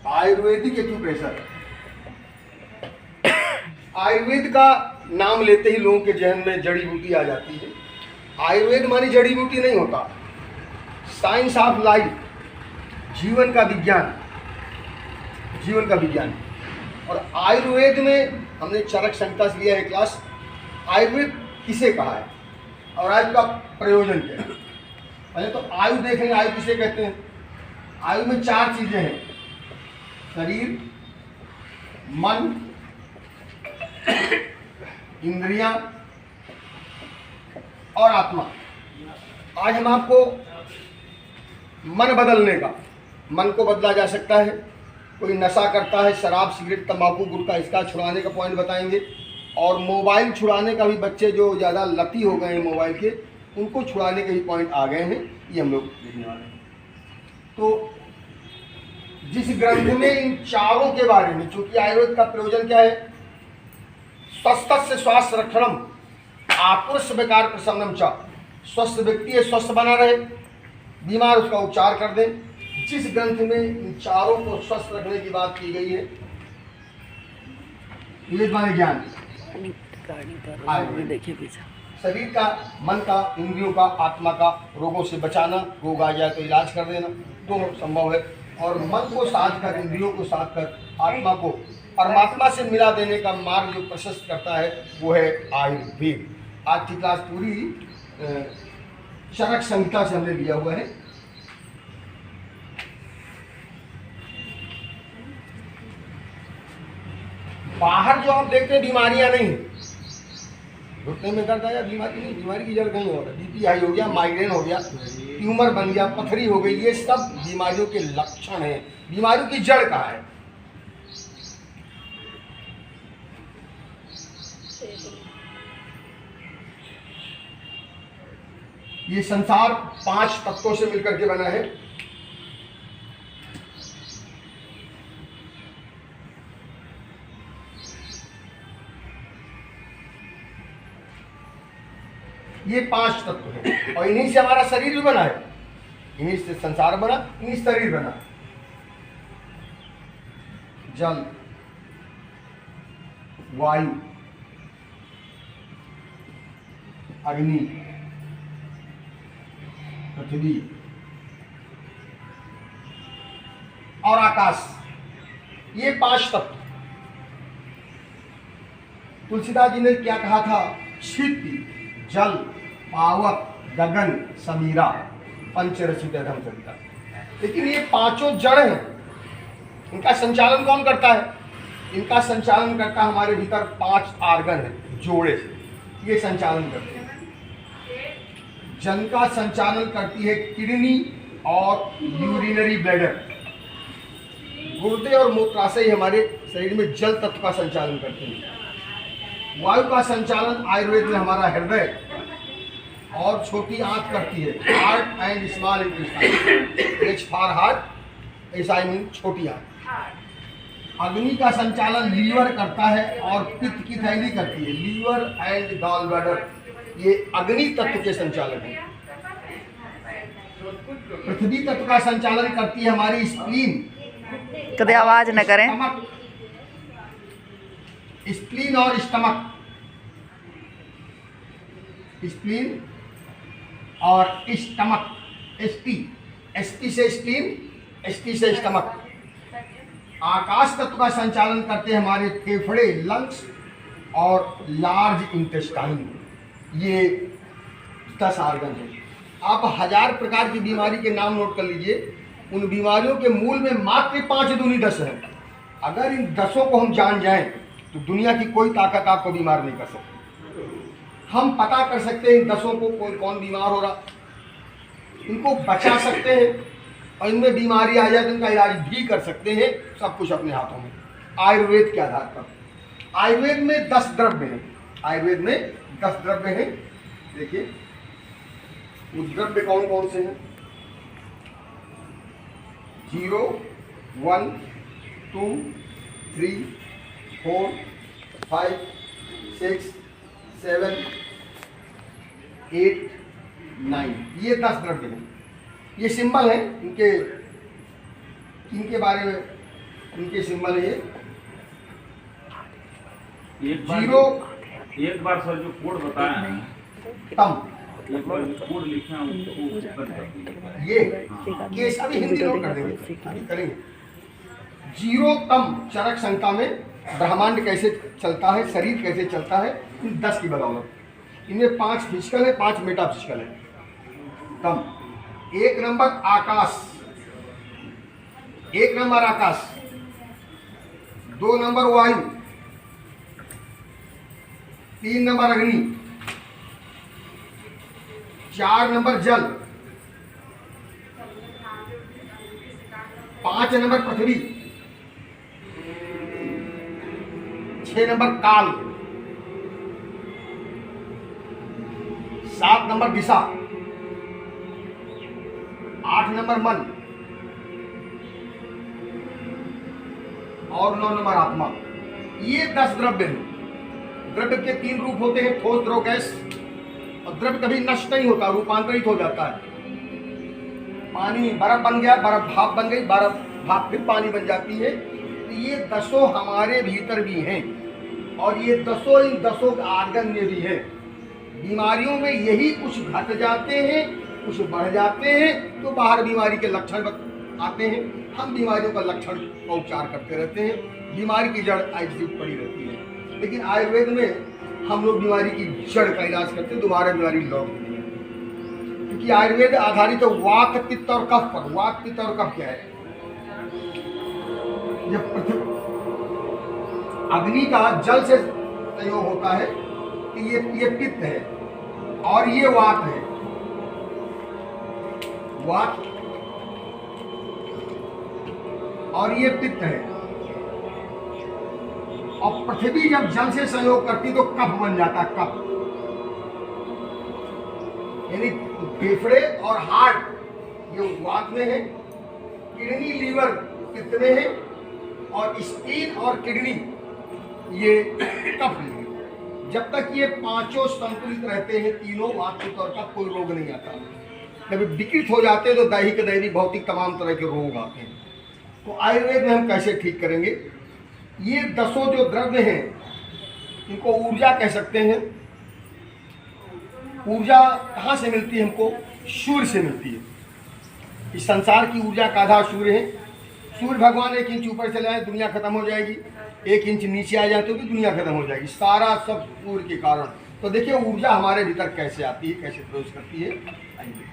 Ayurvedic acupressure. Ayurveda का नाम लेते ही लोगों के जहन में जड़ी बूटी आ जाती है। आयुर्वेद मानी जड़ी बूटी नहीं होता, साइंस ऑफ लाइफ, जीवन का विज्ञान, जीवन का विज्ञान। और आयुर्वेद में हमने चरक संहिता से लिया है क्लास। आयुर्वेद किसे कहा है और आयु का प्रयोजन क्या है? पहले तो आयु देखेंगे, आयु किसे कहते हैं। आयु में 4 चीजें हैं, शरीर, मन, इंद्रियां और आत्मा। आज हम आपको मन बदलने का, मन को बदला जा सकता है। कोई नशा करता है, शराब, सिगरेट, तंबाकू, गुटखा, इसका छुड़ाने का पॉइंट बताएंगे। और मोबाइल छुड़ाने का भी, बच्चे जो ज़्यादा लती हो गए हैं मोबाइल के, उनको छुड़ाने के भी पॉइंट आ गए हैं, ये हम लोग देखने वाले हैं। तो जिस ग्रंथ में इन चारों के बारे में, चूंकि आयुर्वेद का प्रयोजन क्या है, स्वस्थ से स्वास्थ्य रक्षणम आपुरुष विकार प्रसन्नम च, स्वस्थ व्यक्ति है, स्वस्थ बना रहे, बीमार उसका उपचार कर दें। जिस ग्रंथ में इन चारों को स्वस्थ रखने की बात की गई है, विवेक माने ज्ञान, देखिए पीछे, शरीर का, मन का, इंद्रियों का, आत्मा का, रोगों से बचाना, रोग आ जाए तो इलाज कर देना, दोनों संभव है। और मन को साध कर, इंद्रियों को साध कर, आत्मा को परमात्मा से मिला देने का मार्ग जो प्रशस्त करता है वो है आयुर्वेद। आज की क्लास पूरी चरक संहिता से हमने लिया हुआ है। बाहर जो आप देखते हैं बीमारियां नहीं, घुटने में दर्द आया, बीमारी नहीं, बीमारी की जड़ कहीं हो रहा है। बीपी हाई हो गया, माइग्रेन हो गया, ट्यूमर बन गया, पथरी हो गई, ये सब बीमारियों के लक्षण हैं। बीमारियों की जड़ कहाँ है? ये संसार 5 तत्वों से मिलकर के बना है। ये 5 तत्व है और इन्हीं से हमारा शरीर भी बना है, इन्हीं से संसार बना, इन्हीं से शरीर बना। जल, वायु, अग्नि, पृथ्वी और आकाश, ये 5 तत्व। तुलसीदास जी ने क्या कहा था? क्षिति, जल, पावक, गगन, समीरा, पंचरसित धर्म सविता। लेकिन ये 5 जड़ हैं, इनका संचालन कौन करता है? इनका संचालन करता हमारे भीतर 5 आर्गन है, जोड़े से ये संचालन करते हैं। जल का संचालन करती है किडनी और यूरिनरी ब्लैडर, गुर्दे और मूत्राशय हमारे शरीर में जल तत्व का संचालन करते हैं। वायु का संचालन आयुर्वेद में हमारा हृदय और छोटी आंत करती है, heart and small intestine. H for heart, S I mean छोटी आंत। अग्नि का संचालन लीवर करता है और पित्त की थैली करती है, लीवर एंड गॉल ब्लैडर, ये अग्नि तत्व के संचालन है। पृथ्वी तत्व का संचालन करती है हमारी स्प्लीन, कभी आवाज न करें, स्प्लीन और स्टमक, स्प्लीन और स्टमक, एसटी से स्प्लीन, एसटी से स्टमक। आकाश तत्व का संचालन करते हैं हमारे फेफड़े, लंग्स और लार्ज इंटेस्टाइन, ये 10 आर्गन है। आप 1000 प्रकार की बीमारी के नाम नोट कर लीजिए, उन बीमारियों के मूल में मात्र 5 दूनी 10 है। अगर इन 10 को हम जान जाएं तो दुनिया की कोई ताकत आपको बीमार नहीं कर सकती। हम पता कर सकते हैं इन 10 को कोई कौन बीमार हो रहा, इनको बचा सकते हैं और इनमें बीमारी आ जाए तो इनका इलाज भी कर सकते हैं, सब कुछ अपने हाथों में, आयुर्वेद के आधार पर। आयुर्वेद में 10 द्रव्य हैं, आयुर्वेद में 10 द्रव्य हैं। देखिए वो द्रव्य कौन कौन से हैं? 0, 1, 2, 3, 4, 5, 6, 7, 8, 9, ये 10 द्रव्य हैं। ये सिंबल है इनके, इनके बारे में इनके सिंबल है एक बार सर जो कोड बताया है तम, एक बार जो कोड लिखे हैं उसको ओपन कर दीजिए। ये इसका भी हिंदी नोट कर देंगे, अभी करेंगे। 0 तम चरक संख्या में ब्रह्मांड कैसे चलता है, शरीर कैसे चलता है, इन 10 की बदौलत। इनमें 5 फिजिकल है, 5 मेटाफिजिकल है। तम 1 नंबर आकाश, 1 नंबर आकाश, 2 नंबर वायु, 3 नंबर अग्नि, 4 नंबर जल, 5 नंबर पृथ्वी, 6 नंबर काल, 7 नंबर दिशा, 8 नंबर मन और 9 नंबर आत्मा। ये 10 द्रव्य हैं। द्रव्य के 3 रूप होते हैं, ठोस, द्रव, गैस। और द्रव्य कभी नष्ट नहीं होता, रूपांतरित हो जाता है। पानी बर्फ बन गया, बर्फ भाप बन गई, बर्फ भाप फिर पानी बन जाती है। तो ये 10 हमारे भीतर भी हैं और ये 10 इन 10 आर्गन में भी है। बीमारियों में यही कुछ घट जाते हैं, कुछ बढ़ जाते हैं, तो बाहर बीमारी के लक्षण आते हैं। हम बीमारियों का लक्षण का उपचार करते रहते हैं, बीमारी की जड़ ऐसी पड़ी रहती है। लेकिन आयुर्वेद में हम लोग बीमारी की जड़ का इलाज करते हैं, दोबारा बीमारी लौटती है। क्योंकि आयुर्वेद आधारित है वात, पित्त और कफ पर। वात, पित्त और कफ क्या है? जब पृथ्वी अग्नि का जल से संयोग होता है कि ये पित्त है और ये वात है। वात और ये पित्त है। और पृथ्वी जब जल से संयोग करती तो कफ बन जाता, कफ। यानी फेफड़े और हार्ट ये वात में है, किडनी, लीवर पित्त में है, और स्प्लीन और किडनी ये कफ में है। जब तक ये पांचों संतुलित रहते हैं, तीनों वात, पित्त और कफ, कोई रोग नहीं आता। जब विकृत हो जाते हैं तो दैहिक, दैविक, भौतिक तमाम तरह के रोग आते हैं। तो आयुर्वेद में हम कैसे ठीक करेंगे? ये 10 जो द्रव्य हैं इनको ऊर्जा कह सकते हैं। ऊर्जा कहाँ से मिलती है हमको? सूर्य से मिलती है। इस संसार की ऊर्जा का आधार सूर्य है। सूर्य भगवान 1 इंच ऊपर चले आए दुनिया खत्म हो जाएगी, 1 इंच नीचे आ जाए तो भी दुनिया खत्म हो जाएगी। सारा सब सूर्य के कारण। तो देखिए ऊर्जा हमारे भीतर कैसे आती है, कैसे प्रवेश करती है। आइए देखिए।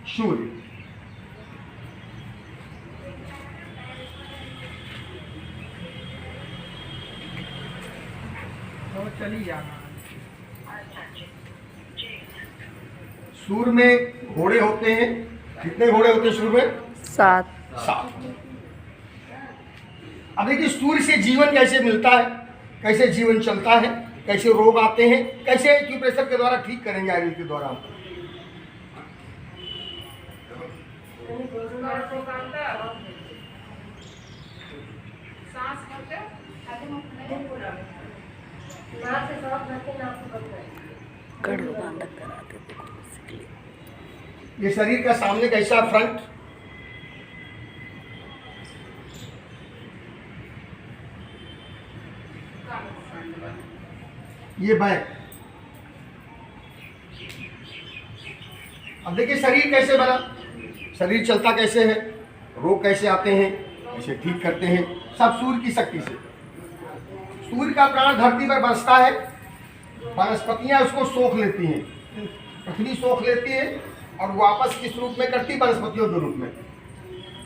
सूर्य सूर्य में घोड़े होते हैं। कितने घोड़े होते हैं सूर्य में? 7। 7। अब देखिए सूर्य से जीवन कैसे मिलता है, कैसे जीवन चलता है, कैसे रोग आते हैं, कैसे एक्यूप्रेशर के द्वारा ठीक करेंगे आयुर्वेद के द्वारा। ये शरीर का सामने कैसा फ्रंट, ये बैक। अब देखिए शरीर कैसे बना, शरीर चलता कैसे है, रोग कैसे आते हैं, कैसे ठीक करते हैं, सब सूर्य की शक्ति से। सूर्य का प्राण धरती पर बरसता है, वनस्पतियां उसको सोख लेती हैं, पृथ्वी सोख लेती है और वापस किस रूप में करती? वनस्पतियों के रूप में।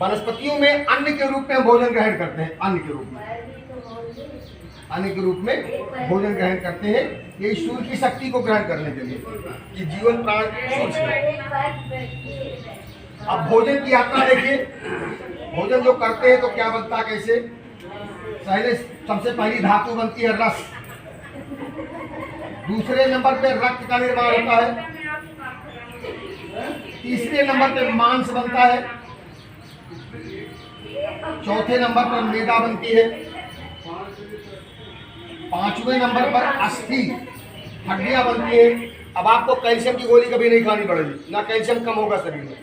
वनस्पतियों में अन्न के रूप में हम भोजन ग्रहण करते हैं, अन्न के रूप में, अन्न के रूप में भोजन ग्रहण करते हैं। ये सूर्य की शक्ति को ग्रहण करने के लिए कि जीवन प्राण सूर्य से। अब भोजन की यात्रा देखिए, भोजन जो करते हैं तो क्या बनता है, कैसे? पहले सबसे पहली धातु बनती है रस, दूसरे नंबर पे रक्त का निर्माण होता है। तीसरे नंबर पे मांस बनता है। चौथे नंबर पर मेदा बनती है। पांचवें नंबर पर अस्थि हड्डियां बनती है। अब आपको कैल्शियम की गोली कभी नहीं खानी पड़ेगी, ना कैल्शियम कम होगा शरीर में।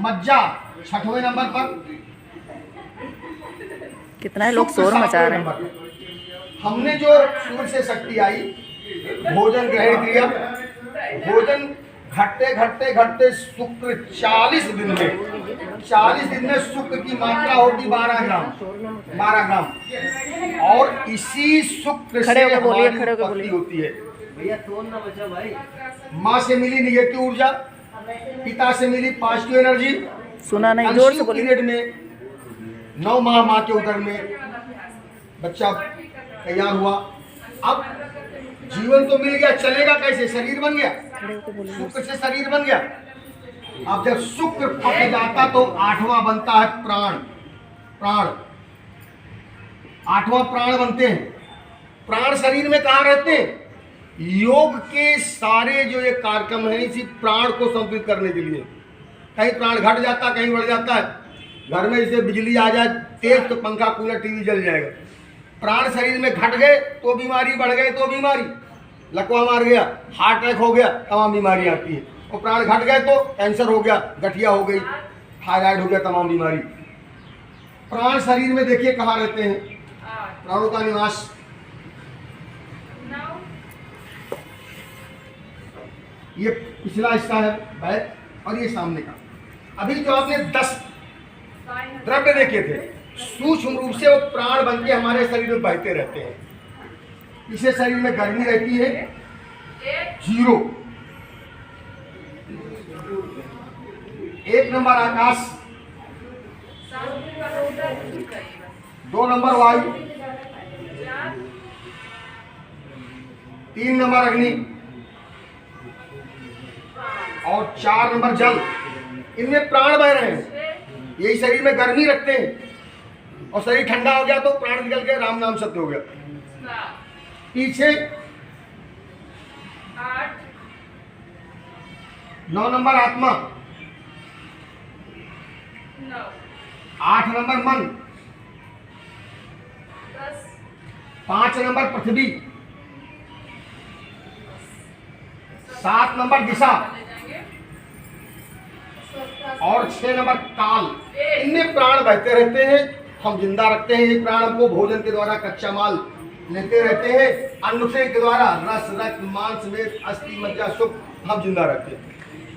मज्जा छठवें नंबर पर। कितना है लोग शोर मचा रहे हैं। हमने जो सूर्य से शक्ति आई, भोजन ग्रहण किया, भोजन घटते घटते घटते शुक्र 40 दिन में शुक्र की मात्रा होगी 12 ग्राम। और इसी शुक्र से हमारी उत्पत्ति होती है। माँ से मिली निगेटिव ऊर्जा, पिता से मिली पॉजिटिव एनर्जी। सुना नहीं, जोर से बोलिए। पीरियड में 9 माह माँ के उदर में बच्चा तैयार हुआ। अब जीवन तो मिल गया, चलेगा कैसे? शरीर बन गया, शुक्र से शरीर बन गया। अब जब शुक्र फट जाता तो 8वां बनता है प्राण। 8वां प्राण बनते हैं। प्राण शरीर में कहाँ रहते हैं? योग के सारे जो ये कार्यक्रम है इसी प्राण को संतुलित करने के लिए। कहीं प्राण घट जाता, कहीं बढ़ जाता है। घर में जैसे बिजली आ जाए तेज तो पंखा कूलर टीवी जल जाएगा। प्राण शरीर में घट गए तो बीमारी, बढ़ गए तो बीमारी, लकवा मार गया, हार्ट अटैक हो गया, तमाम बीमारी आती है। और प्राण घट गए तो कैंसर हो गया, गठिया हो गई, थायराइड हो गया, तमाम बीमारी। प्राण शरीर में देखिए कहाँ रहते हैं, प्राणों का निवास। ये पिछला हिस्सा है बैक, और ये सामने का। अभी जो आपने 10 द्रव्य देखे थे, सूक्ष्म रूप से वो प्राण बन के हमारे शरीर में बहते रहते हैं। इसे शरीर में गर्मी रहती है 0। 1 नंबर आकाश, 2 नंबर वायु, 3 नंबर अग्नि और 4 नंबर जल। इनमें प्राण बह रहे हैं। यही शरीर में गर्मी रखते हैं और शरीर ठंडा हो गया तो प्राण निकल के राम नाम सत्य हो गया। पीछे 9 नंबर आत्मा, 8 नंबर मन, 5 नंबर पृथ्वी, 7 नंबर दिशा और 6 नंबर काल। इनमें प्राण बहते रहते हैं। हम जिंदा रखते हैं ये प्राण। हमको भोजन के द्वारा कच्चा माल लेते रहते हैं, अन्न के द्वारा रस, रक्त, मांस, मेद, अस्थि, मज्जा, सुख हम जिंदा रखते हैं।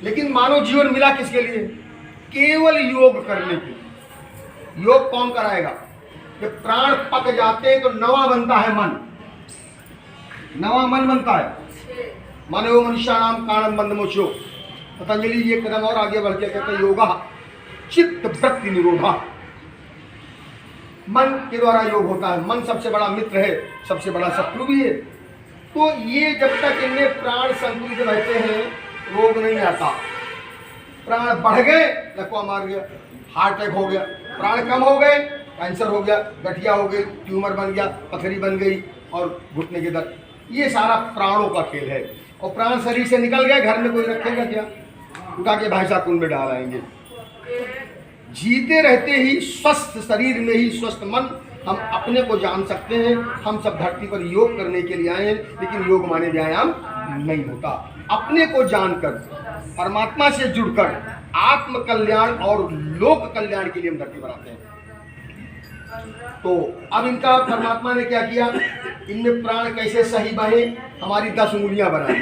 लेकिन मानव जीवन मिला किसके लिए? केवल योग करने के लिए। योग कौन कराएगा? जब प्राण पक जाते हैं तो नवा बनता है मन, नवा मन बनता है। माने वो मनुष्य नाम कारणम बंध मोचो। पतंजलि ये कदम और आगे बढ़ के कहते हैं योगा चित्त वृत्ति निरोधा। मन के द्वारा योग होता है। मन सबसे बड़ा मित्र है, सबसे बड़ा शत्रु भी है। तो ये जब तक इनमें प्राण संतुलित रहते हैं रोग नहीं आता। प्राण बढ़ गए, लकवा मार गया, हार्ट अटैक हो गया। प्राण कम हो गए, कैंसर हो गया, गठिया हो गई, ट्यूमर बन गया, पथरी बन गई और घुटने के दर्द। ये सारा प्राणों का खेल है। और प्राण शरीर से निकल गए, घर में कोई रखेगा क्या? उठा के भाईसा कुंड में डाल आएंगे। जीते रहते ही स्वस्थ शरीर में ही स्वस्थ मन हम अपने को जान सकते हैं। हम सब धरती पर योग करने के लिए आए हैं, लेकिन योग माने व्यायाम नहीं होता। अपने को जानकर, परमात्मा से जुड़कर आत्म कल्याण और लोक कल्याण के लिए हम धरती पर आते हैं। तो अब इनका परमात्मा ने क्या किया? इनमें प्राण कैसे सही बहे? हमारी 10 उंगलियां बना दी।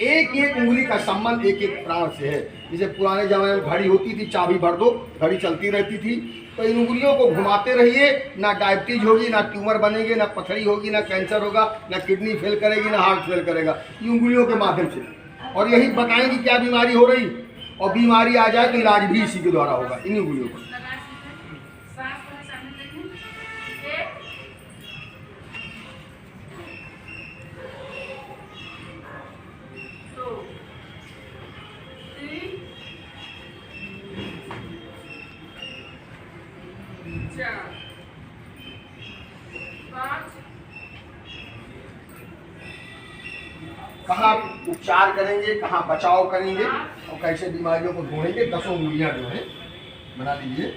एक एक उंगली का संबंध एक एक प्राण से है। जैसे पुराने जमाने में घड़ी होती थी, चाबी भर दो, घड़ी चलती रहती थी। तो इन उंगलियों को घुमाते रहिए, ना डायबिटीज होगी, ना ट्यूमर बनेंगे, ना पथरी होगी, ना कैंसर होगा, ना किडनी फेल करेगी, ना हार्ट फेल करेगा। ये उंगलियों के माध्यम से। और यही बताएंगे क्या बीमारी हो रही, और बीमारी आ जाए तो इलाज भी इसी के द्वारा होगा, इन उंगलियों को। कहाँ उपचार करेंगे, कहाँ बचाव करेंगे और कैसे बीमारियों को ढूंढेंगे, 10 उंगलियां जो है बना लीजिए।